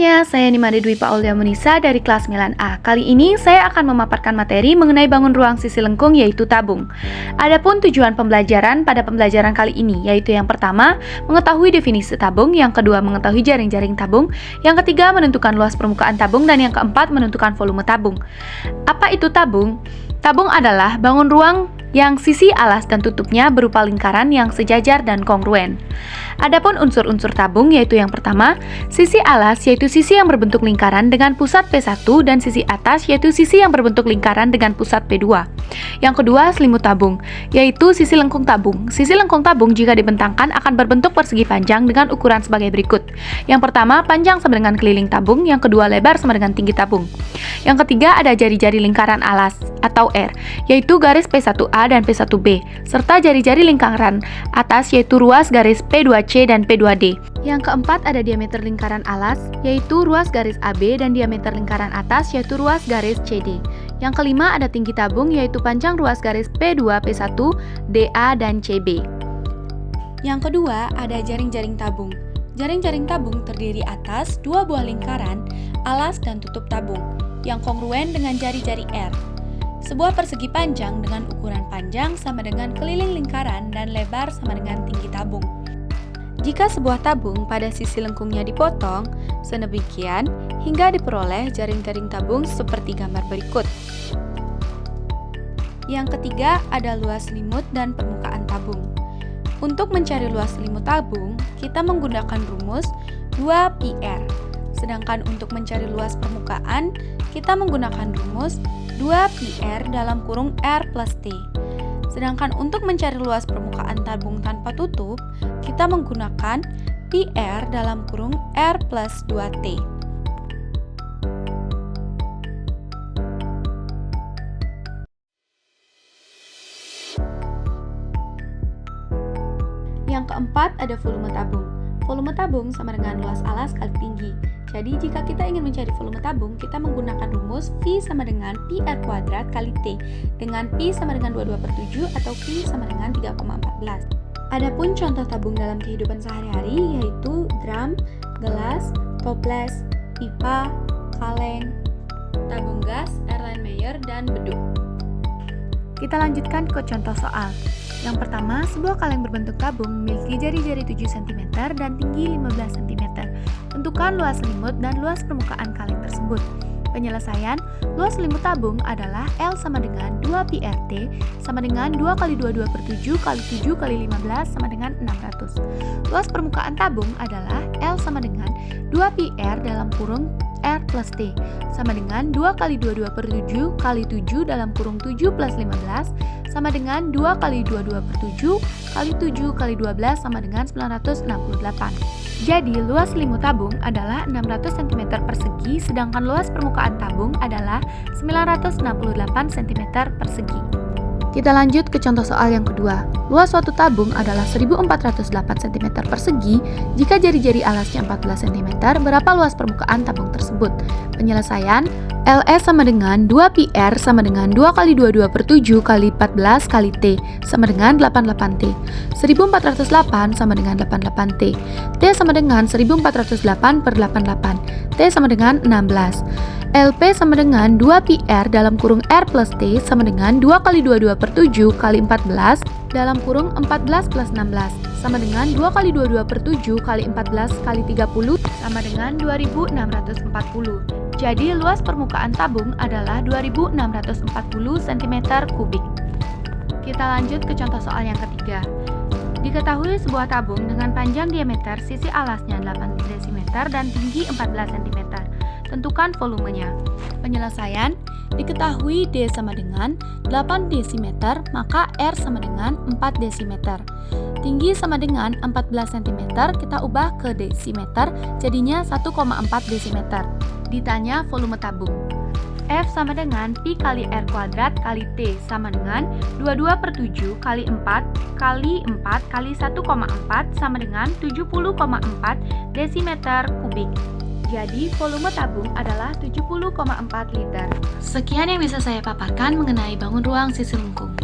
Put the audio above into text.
semuanya, saya Nimade Dwi Paulya Munisa dari kelas 9A. Kali ini saya akan memaparkan materi mengenai bangun ruang sisi lengkung yaitu tabung. Adapun tujuan pembelajaran pada pembelajaran kali ini yaitu yang pertama, mengetahui definisi tabung, yang kedua mengetahui jaring-jaring tabung, yang ketiga menentukan luas permukaan tabung, dan yang keempat menentukan volume tabung. Apa itu tabung? Tabung adalah bangun ruang yang sisi alas dan tutupnya berupa lingkaran yang sejajar dan kongruen. Adapun unsur-unsur tabung yaitu yang pertama, sisi alas yaitu sisi yang berbentuk lingkaran dengan pusat P1 dan sisi atas yaitu sisi yang berbentuk lingkaran dengan pusat P2. Yang kedua, selimut tabung yaitu sisi lengkung tabung. Sisi lengkung tabung jika dibentangkan akan berbentuk persegi panjang dengan ukuran sebagai berikut. Yang pertama, panjang sama dengan keliling tabung, yang kedua lebar sama dengan tinggi tabung. Yang ketiga, ada jari-jari lingkaran alas atau R yaitu garis P1A dan P1B, serta jari-jari lingkaran atas yaitu ruas garis P2C dan P2D. Yang keempat ada diameter lingkaran alas yaitu ruas garis AB dan diameter lingkaran atas yaitu ruas garis CD. Yang kelima ada tinggi tabung yaitu panjang ruas garis P2, P1, DA dan CB. Yang kedua ada jaring-jaring tabung. Jaring-jaring tabung terdiri atas dua buah lingkaran, alas dan tutup tabung yang kongruen dengan jari-jari R. Sebuah persegi panjang dengan ukuran panjang sama dengan keliling lingkaran dan lebar sama dengan tinggi tabung. Jika sebuah tabung pada sisi lengkungnya dipotong, sedemikian hingga diperoleh jaring-jaring tabung seperti gambar berikut. Yang ketiga ada luas selimut dan permukaan tabung. Untuk mencari luas selimut tabung, kita menggunakan rumus 2πr. Sedangkan untuk mencari luas permukaan, kita menggunakan rumus 2πr dalam kurung R plus T. Sedangkan untuk mencari luas permukaan tabung tanpa tutup, kita menggunakan πr dalam kurung R plus 2T. Yang keempat ada volume tabung. Volume tabung sama dengan luas alas kali tinggi. Jadi jika kita ingin mencari volume tabung, kita menggunakan rumus V sama dengan πr kuadrat kali T, dengan P sama dengan 22/7 atau P sama dengan 3,14. Adapun contoh tabung dalam kehidupan sehari-hari yaitu drum, gelas, toples, pipa, kaleng, tabung gas, Erlenmeyer, dan beduk. Kita lanjutkan ke contoh soal. Yang pertama, sebuah kaleng berbentuk tabung memiliki jari-jari 7 cm dan tinggi 15 cm. Tentukan luas selimut dan luas permukaan kaleng tersebut. Penyelesaian, luas selimut tabung adalah L sama dengan 2πrt sama dengan 2 kali 22/7 kali 7 kali 15 sama dengan 600. Luas permukaan tabung adalah L sama dengan 2πr dalam kurung R plus T sama dengan 2 kali 22/7 kali 7 dalam kurung 7 plus 15 sama dengan 2 kali 22/7 kali 7 kali 12 sama dengan 968. Jadi luas selimut tabung adalah 600 cm persegi, sedangkan luas permukaan tabung adalah 968 cm persegi. Kita lanjut ke contoh soal yang kedua. Luas suatu tabung adalah 1408 cm persegi. Jika jari-jari alasnya 14 cm, berapa luas permukaan tabung tersebut? Penyelesaian, LS sama dengan 2πr sama dengan 2 kali 22/7 kali 14 kali T sama dengan 88T. 1408 sama dengan 88T. T sama dengan 1408/88. T sama dengan 16. LP sama dengan 2πr dalam kurung R plus T sama dengan 2 kali 22/7 kali 14 dalam kurung 14 plus 16 sama dengan 2 kali 22/7 kali 14 kali 30 sama dengan 2640. Jadi luas permukaan tabung adalah 2640 cm3. Kita lanjut ke contoh soal yang ketiga. Diketahui sebuah tabung dengan panjang diameter sisi alasnya 8 cm dan tinggi 14 cm. Tentukan volumenya. Penyelesaian, diketahui D sama dengan 8 desimeter, maka R sama dengan 4 desimeter. Tinggi sama dengan 14 cm, kita ubah ke desimeter, jadinya 1,4 desimeter. Ditanya volume tabung. F sama dengan Pi kali R kuadrat kali T sama dengan 22/7 kali 4 kali 4 kali 1,4 sama dengan 70,4 desimeter kubik. Jadi volume tabung adalah 70,4 liter. Sekian yang bisa saya paparkan mengenai bangun ruang sisi lengkung.